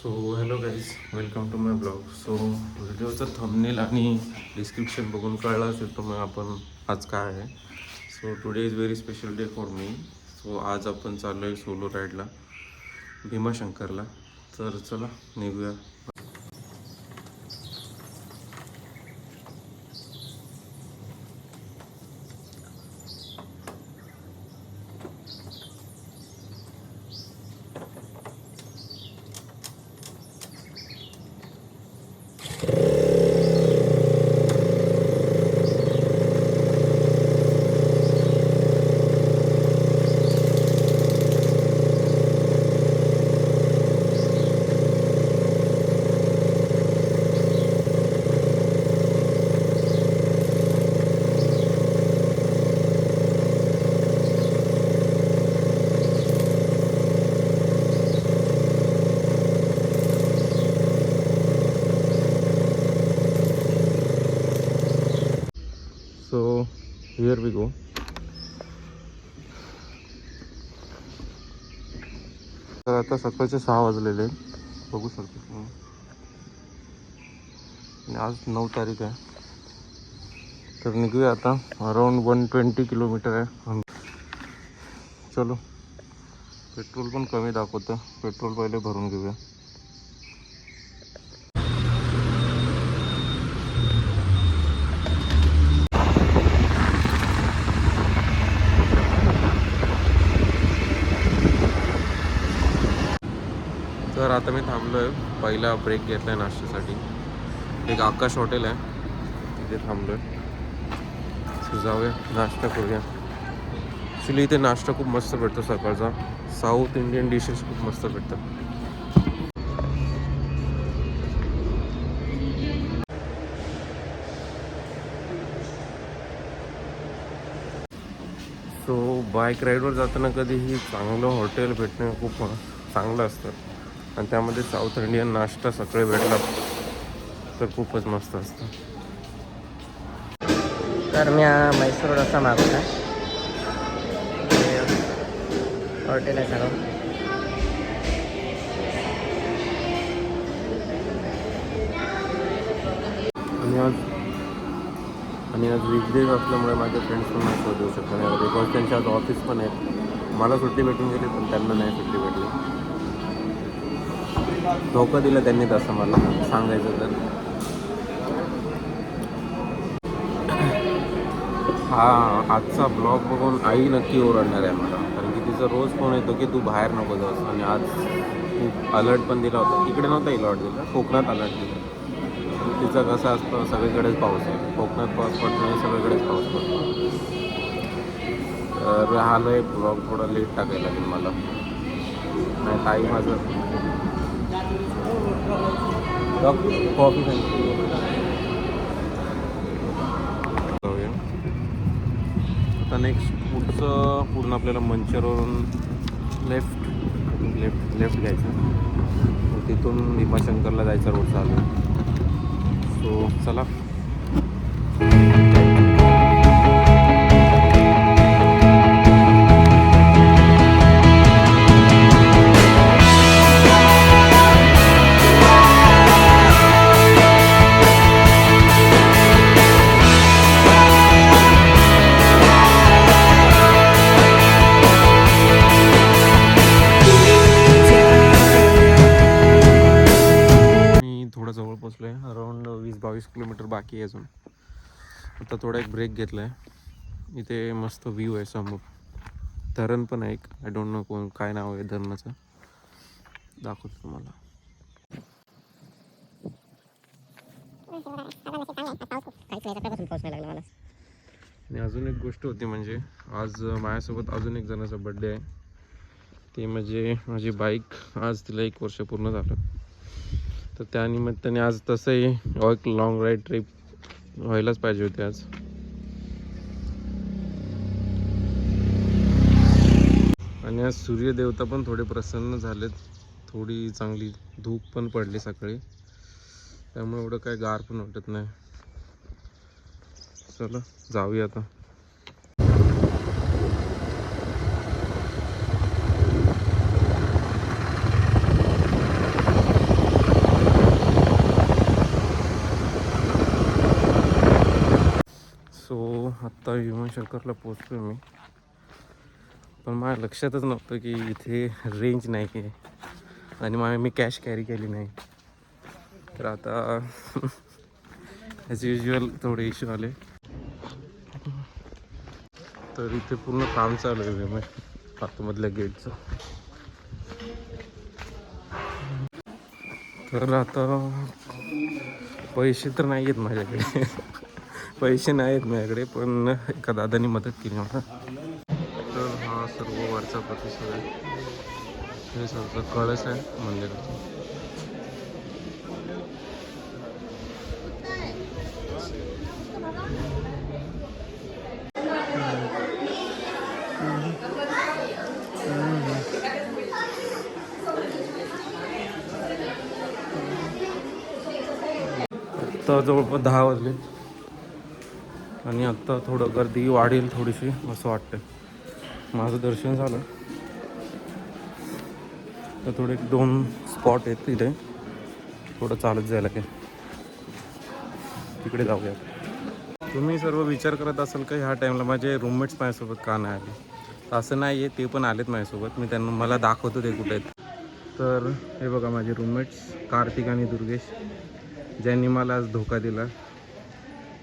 So hello guys, welcome to my blog. So व्हिडिओचं thumbnail आणि description बघून कळलं असेल तर मग आपण आज काय आहे. So today is very special day for me. So आज आपण चाललो आहे सोलो राईडला भीमाशंकरला. तर चला निघूया. So here we go. तर आता सकाळचे 6 वाजलेले आहेत, बघू शकतो तुम्ही. आणि आज 9 तारीख आहे. तर निघूया आता. अराउंड 120 किलोमीटर आहे. चलो, पेट्रोल पण कमी दाखवतं. पेट्रोल पहिले भरून घेऊया. तर आता मी थांबलो आहे. पहिला ब्रेक घेतला आहे नाश्त्यासाठी. एक आकाश हॉटेल आहे, तिथे थांबलो आहे. सो जाऊया, नाश्ता करूया. ॲक्च्युली इथे नाश्ता खूप मस्त भेटतो सकाळचा. साऊथ इंडियन डिशेस खूप मस्त भेटतात. सो बाईक राईडवर जाताना कधीही चांगलं हॉटेल भेटणं खूप चांगलं असतं. आणि त्यामध्ये साऊथ इंडियन नाश्ता सकाळी भेटला तर खूपच मस्त असतं. तर मी मैसूर डोसा मागवला. हॉटेल आहे सर्व. आणि आज वीकडेज असल्यामुळे माझे फ्रेंड्स पण नाही शोधू शकत नाही, बिकॉज त्यांच्या आज ऑफिस पण आहे. मला सुट्टी भेटून गेली पण त्यांना नाही सुट्टी भेटली. धोका दिला त्यांनी तसं मला सांगायचं तर. हा आजचा ब्लॉग बघून आई नक्की ओरडणार आहे मला, कारण की तिचा रोज फोन येतो की तू बाहेर नको जाऊस. आणि आज खूप अलर्ट पण दिला होता. इकडे नव्हता अलर्ट दिला, कोकणात अलर्ट दिला. तिचं कसं असतं, सगळीकडेच पाऊस आहे. कोकणात पाऊस पडतो आणि सगळीकडेच पाऊस पडतो. तर आलं आहे ब्लॉग थोडा लेट टाकायला लागेल मला. नाही ताई माझं कॉफी जाऊया आता. नेक्स्ट पुढचं पूर्ण आपल्याला मंचरवरून लेफ्ट घ्यायचं. तिथून भीमाशंकरला जायचा रोड चालू आहे. सो चला. थोडं जवळ पोचलो आहे. अराऊंड 20-22 किलोमीटर बाकी आहे अजून. आता थोडा एक ब्रेक घेतला आहे. इथे मस्त व्ह्यू आहे समोर. धरण पण आहे एक. आय डोंट नो काय नाव आहे धरणाचं, दाखवतो तुम्हाला. आणि अजून एक गोष्ट होती, म्हणजे आज माझ्यासोबत अजून एक जणाचा बड्डे आहे. ते म्हणजे माझी बाईक, आज तिला 1 वर्ष पूर्ण झालं. तर त्यानिमित्ताने आज तसंही एक लॉंग राईड ट्रिप व्हायलाच पाहिजे होती आज. आणि आज सूर्यदेवता पण थोडे प्रसन्न झालेत. थोडी चांगली धूप पण पडली सकाळी, त्यामुळे एवढं काय गार पण वाटत नाही. चला जाऊया आता. आत्ता विमानशंकरला पोचलो मी, पण माझ्या लक्षातच नव्हतं की इथे रेंज नाही आहे आणि मी कॅश कॅरी केली नाही. तर आता ॲज युजल थोडे इश्यू आले. तर इथे पूर्ण काम चालू आहे विमान आतमधल्या गेटचं. तर आता पैसे तर नाही आहेत माझ्याकडे पैसे नाही आहेत माझ्याकडे, पण एका दादानी मदत केली मला. तर हा सर्व वरचा प्रतिसाद आहे. हे सर्व कळस आहे मंदिराचं. आत्ता जवळपास 10 वाजले आणि आत्ता थोडं गर्दी वाढेल थोडीशी असं वाटतं. माझं दर्शन झालं तर थोडे 2 स्पॉट आहेत तिथे, थोडं चालत जायला काय तिकडे जाऊया. तुम्ही सर्व विचार करत असाल का ह्या टाईमला माझे रूममेट्स माझ्यासोबत का नाही आले. तर असं नाही आहे, ते पण आलेत माझ्यासोबत. मी त्यांना मला दाखवतो ते कुठे आहेत. तर हे बघा माझे रूममेट्स कार्तिक आणि दुर्गेश, ज्यांनी मला आज धोका दिला.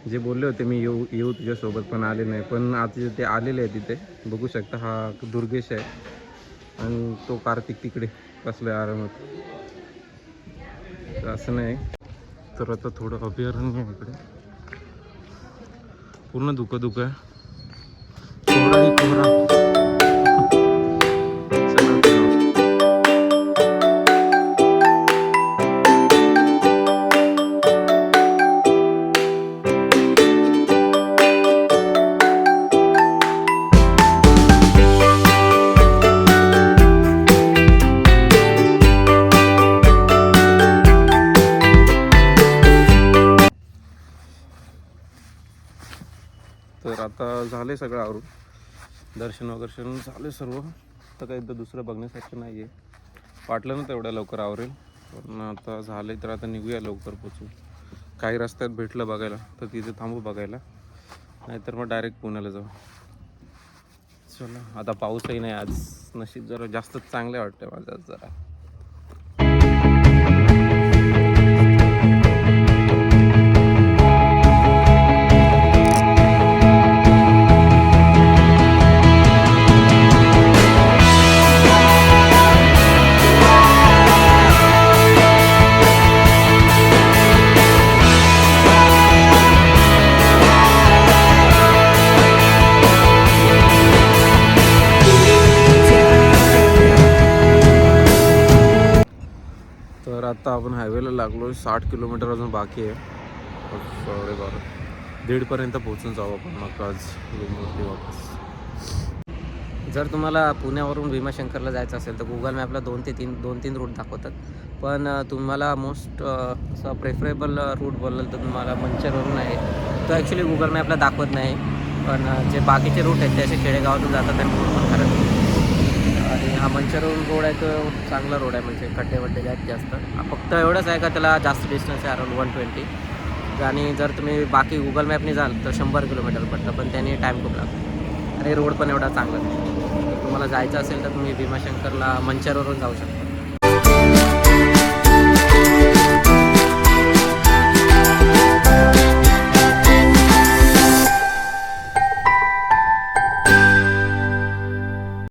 जे बोलले होते मी येऊ तुझ्यासोबत, पण आले नाही. पण आता ते आलेले आहे तिथे बघू शकता. हा दुर्गेश आहे आणि तो कार्तिक तिकडे बसला आहे आरामात. तर असं नाही. तर आता थोडं अभयारण्य आहे इकडे, पूर्ण धुकं आहे. कोहराही कोहरा. तर आता झाले सगळं आवरून, दर्शन वगैरे झाले सर्व. तर काही एकदा दुसरं बघण्यासारखं नाही आहे. वाटलं ना तेवढ्या लवकर आवरेल, पण आता झाले. तर आता निघूया, लवकर पोचू. काही रस्त्यात भेटलं बघायला तर तिथे थांबू बघायला, नाहीतर मग डायरेक्ट पुण्याला जाऊ. चला, आता पाऊसही नाही आज. नशीब जरा जास्तच चांगले वाटतं माझं जरा. तर आता आपण हायवेला लागलो. 60 किलोमीटर अजून बाकी आहे. 1:30 पोहोचून जाऊ आपण मग आज रूमवरती वापस. जर तुम्हाला पुण्यावरून भीमाशंकरला जायचं असेल तर गुगल मॅपला 2-3 रूट दाखवतात. पण तुम्हाला मोस्ट असं प्रेफरेबल रूट बोललं तर तुम्हाला मंचरवरून आहे. तो ॲक्च्युली गुगल मॅपला दाखवत नाही, पण जे बाकीचे रूट आहेत ते असे खेडेगावातून जातात आणि रोड पण खराब आहे. आणि हा मंचरवरून रोड आहे तो चांगला रोड आहे, म्हणजे खड्डे आहेत जास्त. फक्त एवढंच आहे का त्याला जास्त डिस्टन्स आहे, अराउंड 120. आणि जर तुम्ही बाकी गुगल मॅपने जाल तर 100 किलोमीटर पडतं, पण त्याने टाईम खूप लागतो आणि रोड पण एवढा चांगला नाही. तुम्हाला जायचं असेल तर तुम्ही भीमाशंकरला मंचरवरून जाऊ शकता.